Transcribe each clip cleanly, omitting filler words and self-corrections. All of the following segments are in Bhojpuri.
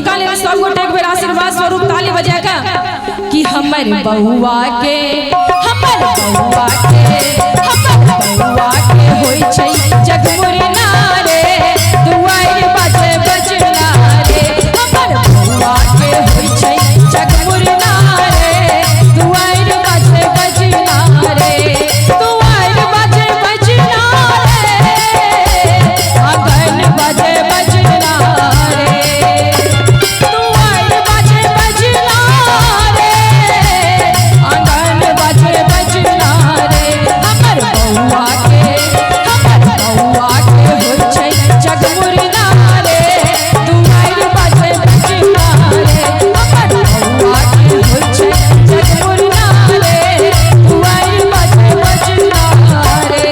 ठुमका ले सब गोटे एक बेर आशीर्वाद स्वरूप ताली बजा का कि हमर बउआ के होई छै जगमुरना रे दुआर बाजे बजना रे हमर बउआ के होई छै जगमुरना रे दुआर बाजे बजना रे दुआर बाजे बजना रे आंगन बाजे बजना रे दुआर बाजे बजना रे आंगन बाजे बजना रे हमर बउआ के होई छै जगमुरना रे दुआर बाजे बजना रे हमर बउआ के होई छै जगमुरना रे दुआर बाजे बजना रे।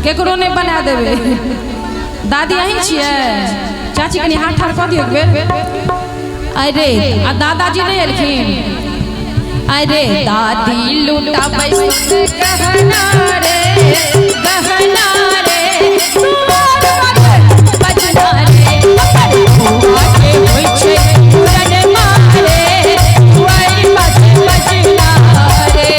केकरो नहीं बना देवे दादी यही छिए चाची कनी हाथ ठाड़ कर दियो एक बेर अरे आ दादाजी नहीं एलखिन अरे दादी लूटा पैसे गहना रे बजना रे बउआ के होई छै जगमुरना रे दुआर बाजे बजना रे।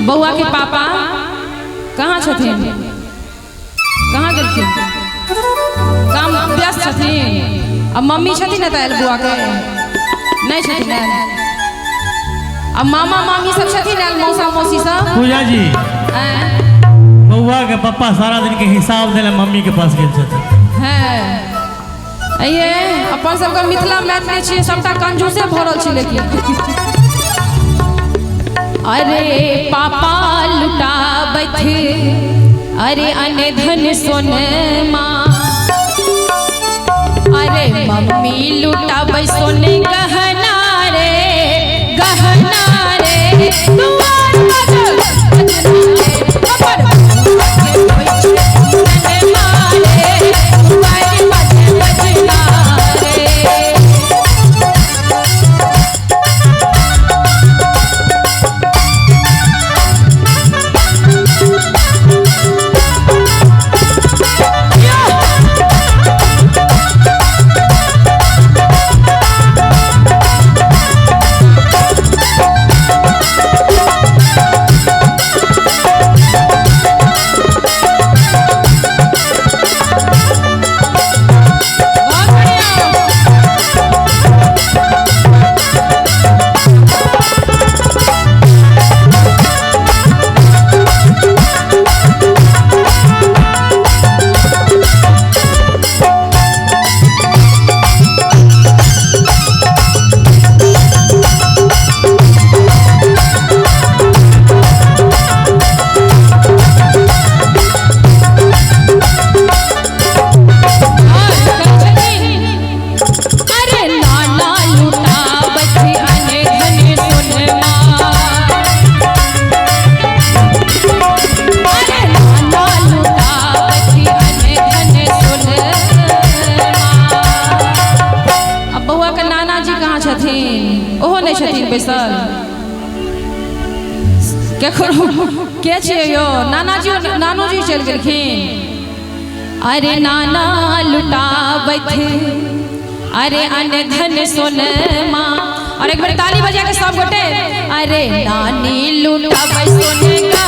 बउआ के पापा कहाँ छथिन कहाँ गेलखिन काम व्यस्त छथिन अब मम्मी छथिन न तऽ बुआ के नहीं छथिन अब मामा मामी सब छथिन मौसा मौसी सब पूजा जी बउआ के पापा सारा दिन के हिसाब देले मम्मी के पास गेल छथिन हैं ये अपन सबके मिथिला मैथिली छियै सबटा कंजूसे भरल छै लेकिन अरे पापा लुटाबैत अरे अने धन सोनमा अरे मम्मी लुटाबै सोने गहना रे दुआर बाजे बजना रे हमर बउआ के होई छै जगमुरना रे दुआर बाजे बजना रे। बैसल केकरो के छियै यो नानाजी नानूजी चलि गेलखिन अरे नाना लुटाबैत अरे अन्न धन सोनमा और एक बार ताली बजा के सब गोटे अरे नानी लुटाबै सोने